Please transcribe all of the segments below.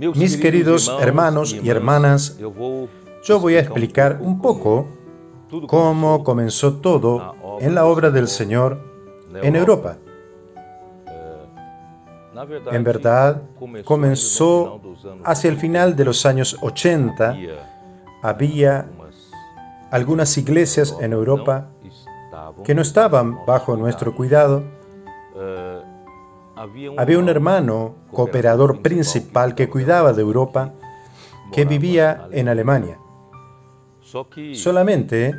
Mis queridos hermanos y hermanas, yo voy a explicar un poco cómo comenzó todo en la obra del Señor en Europa. En verdad, comenzó hacia el final de los años 80. Había algunas iglesias en Europa que no estaban bajo nuestro cuidado. Había un hermano cooperador principal que cuidaba de Europa, que vivía en Alemania. Solamente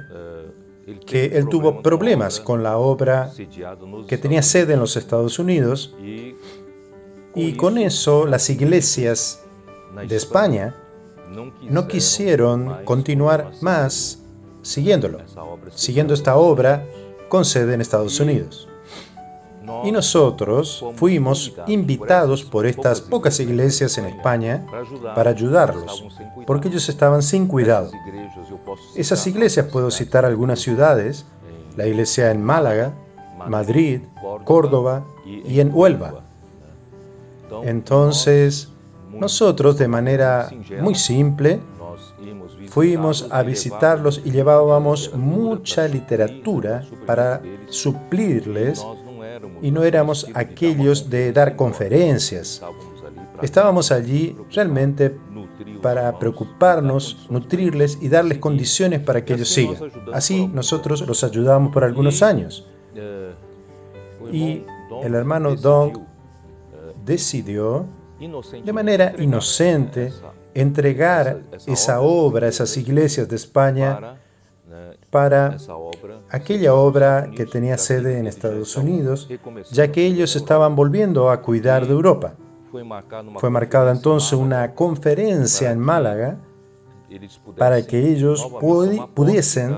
que él tuvo problemas con la obra que tenía sede en los Estados Unidos, y con eso las iglesias de España no quisieron continuar más siguiendo esta obra con sede en Estados Unidos. Y nosotros fuimos invitados por estas pocas iglesias en España para ayudarlos, porque ellos estaban sin cuidado. Esas iglesias, puedo citar algunas ciudades: la iglesia en Málaga, Madrid, Córdoba y en Huelva. Entonces, nosotros, de manera muy simple, fuimos a visitarlos y llevábamos mucha literatura para suplirles, y no éramos aquellos de dar conferencias. Estábamos allí realmente para preocuparnos, nutrirles y darles condiciones para que ellos sigan. Así nosotros los ayudamos por algunos años. Y el hermano Dong decidió, de manera inocente, entregar esa obra a esas iglesias de España para aquella obra que tenía sede en Estados Unidos, ya que ellos estaban volviendo a cuidar de Europa. Fue marcada entonces una conferencia en Málaga para que ellos pudiesen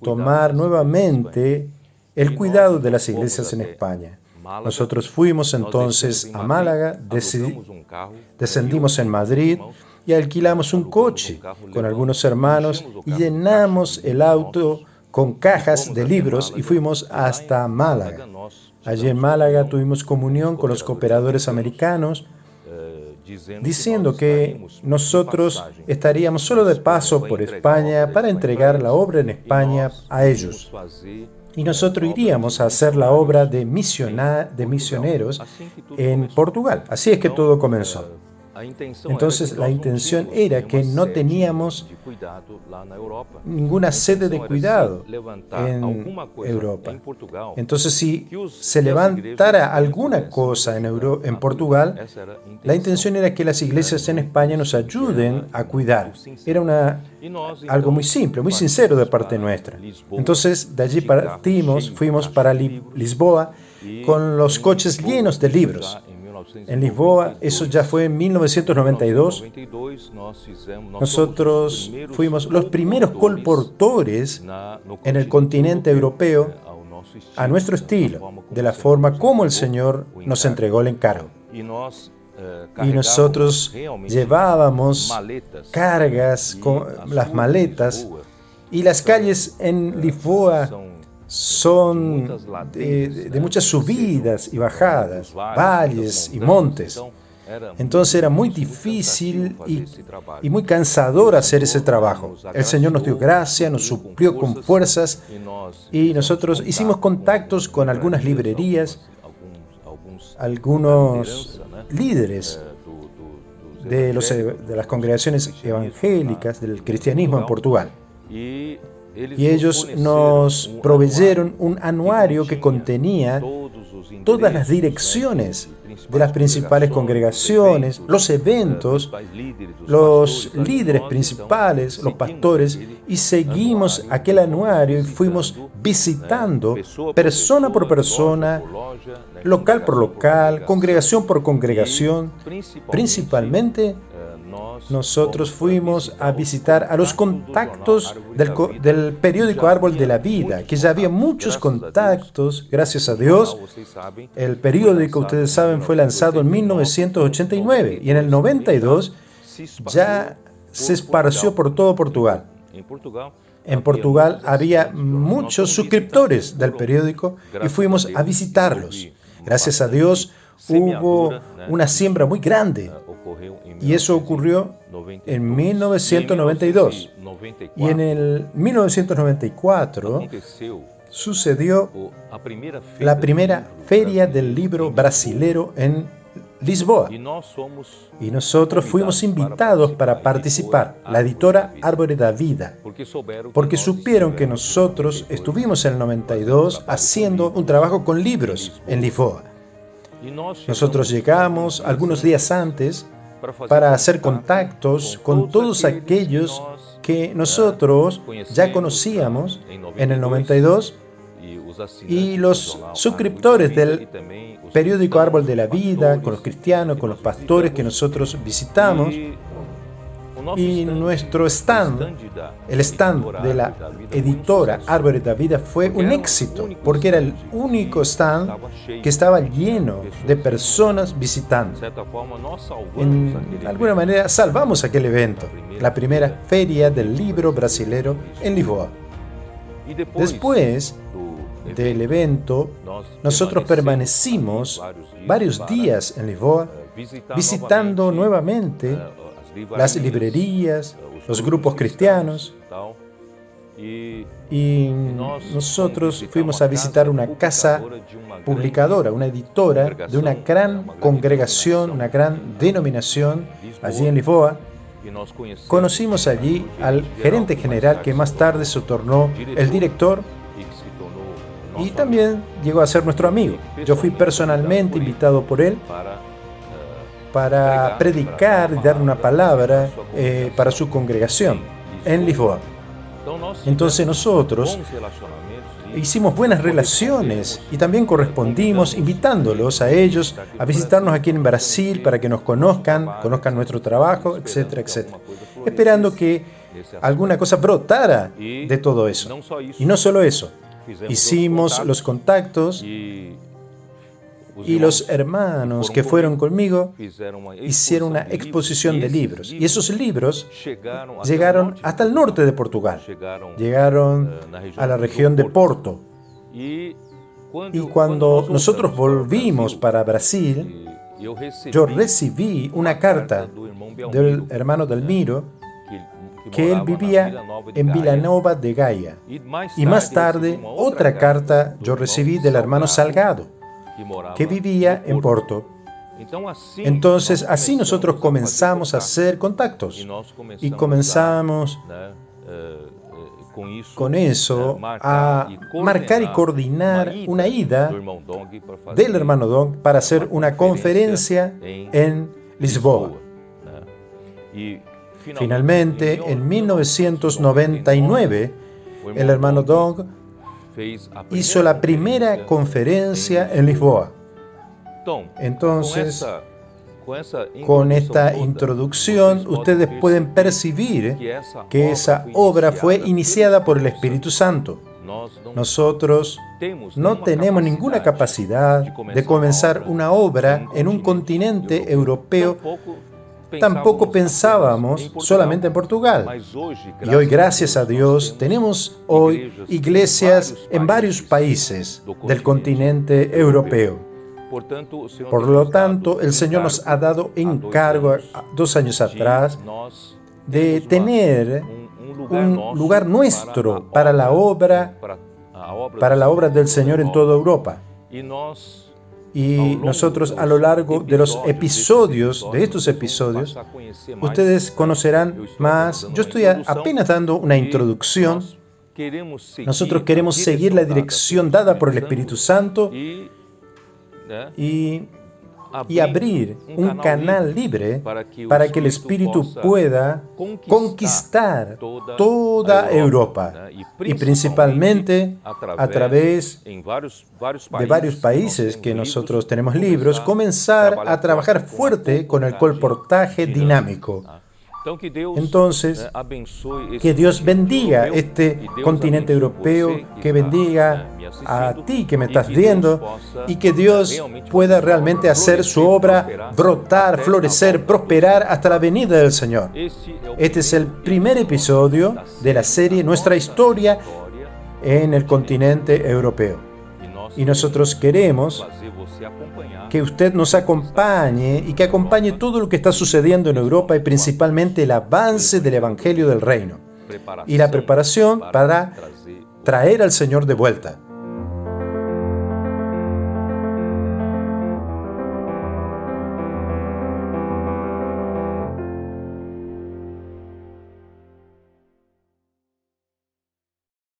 tomar nuevamente el cuidado de las iglesias en España. Nosotros fuimos entonces a Málaga, descendimos en Madrid y alquilamos un coche con algunos hermanos y llenamos el auto con cajas de libros y fuimos hasta Málaga. Allí en Málaga tuvimos comunión con los cooperadores americanos, diciendo que nosotros estaríamos solo de paso por España para entregar la obra en España a ellos. Y nosotros iríamos a hacer la obra de misioneros en Portugal. Así es que todo comenzó. Entonces la intención era que no teníamos ninguna sede de cuidado en Europa. Entonces, si se levantara alguna cosa en Portugal, la intención era que las iglesias en España nos ayuden a cuidar. Era algo muy simple, muy sincero de parte nuestra. Entonces de allí partimos, fuimos para Lisboa con los coches llenos de libros. En Lisboa, eso ya fue en 1992, nosotros fuimos los primeros colportores en el continente europeo a nuestro estilo, de la forma como el Señor nos entregó el encargo. Y nosotros llevábamos cargas con las maletas, y las calles en Lisboa son de muchas subidas y bajadas, valles y montes. Entonces era muy difícil y muy cansador hacer ese trabajo. El Señor nos dio gracia, nos suplió con fuerzas, y nosotros hicimos contactos con algunas librerías, algunos líderes de las congregaciones evangélicas del cristianismo en Portugal. Y ellos nos proveyeron un anuario que contenía todas las direcciones de las principales congregaciones, los eventos, los líderes principales, los pastores, y seguimos aquel anuario y fuimos visitando persona por persona, local por local, congregación por congregación. Principalmente nosotros fuimos a visitar a los contactos del periódico Árbol de la Vida, que ya había muchos contactos, gracias a Dios. El periódico, ustedes saben, fue lanzado en 1989 y en el 92 ya se esparció por todo Portugal. En Portugal había muchos suscriptores del periódico y fuimos a visitarlos. Gracias a Dios hubo una siembra muy grande Y eso ocurrió en 1992. Y en el 1994 sucedió la primera Feria del Libro Brasilero en Lisboa. Y nosotros fuimos invitados para participar, la editora Árvore da Vida, porque supieron que nosotros estuvimos en el 92 haciendo un trabajo con libros en Lisboa. Nosotros llegamos algunos días antes para hacer contactos con todos aquellos que nosotros ya conocíamos en el 92 y los suscriptores del periódico Árbol de la Vida, con los cristianos, con los pastores que nosotros visitamos. Y nuestro stand, el stand de la editora Árvore da Vida, fue un éxito, porque era el único stand que estaba lleno de personas visitando. En alguna manera salvamos aquel evento, la primera Feria del Libro Brasilero en Lisboa. Después del evento, nosotros permanecimos varios días en Lisboa, visitando nuevamente las librerías, los grupos cristianos, y nosotros fuimos a visitar una casa publicadora, una editora de una gran congregación, una gran denominación allí en Lisboa. Conocimos allí al gerente general, que más tarde se tornó el director y también llegó a ser nuestro amigo. Yo fui personalmente invitado por él para predicar y dar una palabra para su congregación en Lisboa. Entonces nosotros hicimos buenas relaciones y también correspondimos invitándolos a ellos a visitarnos aquí en Brasil para que nos conozcan nuestro trabajo, etcétera, etcétera. Esperando que alguna cosa brotara de todo eso. Y no solo eso, hicimos los contactos y los hermanos que fueron conmigo hicieron una exposición de libros. Y esos libros llegaron hasta el norte de Portugal. Llegaron a la región de Porto. Y cuando nosotros volvimos para Brasil, yo recibí una carta del hermano Delmiro, que él vivía en Vila Nova de Gaia. Y más tarde, otra carta yo recibí del hermano Salgado, que vivía en Porto. Entonces, así nosotros comenzamos a hacer contactos y comenzamos con eso a marcar y coordinar una ida del hermano Dong para hacer una conferencia en Lisboa. Finalmente, en 1999, el hermano Dong hizo la primera conferencia en Lisboa. Entonces, con esta introducción, ustedes pueden percibir que esa obra fue iniciada por el Espíritu Santo. Nosotros no tenemos ninguna capacidad de comenzar una obra en un continente europeo. Tampoco pensábamos solamente en Portugal. Y hoy, gracias a Dios, tenemos hoy iglesias en varios países del continente europeo. Por lo tanto, el Señor nos ha dado encargo 2 años atrás de tener un lugar nuestro para la obra del Señor en toda Europa. Y nosotros, a lo largo de los episodios, de estos episodios, ustedes conocerán más. Yo estoy apenas dando una introducción. Nosotros queremos seguir la dirección dada por el Espíritu Santo y abrir un canal libre para que el Espíritu pueda conquistar toda Europa y principalmente a través de varios países que nosotros tenemos libros, comenzar a trabajar fuerte con el colportaje dinámico. Entonces, que Dios bendiga este continente europeo, que bendiga a ti que me estás viendo y que Dios pueda realmente hacer su obra brotar, florecer, prosperar hasta la venida del Señor. Este es el primer episodio de la serie Nuestra Historia en el continente europeo. Y nosotros queremos que usted nos acompañe y que acompañe todo lo que está sucediendo en Europa y principalmente el avance del Evangelio del Reino y la preparación para traer al Señor de vuelta.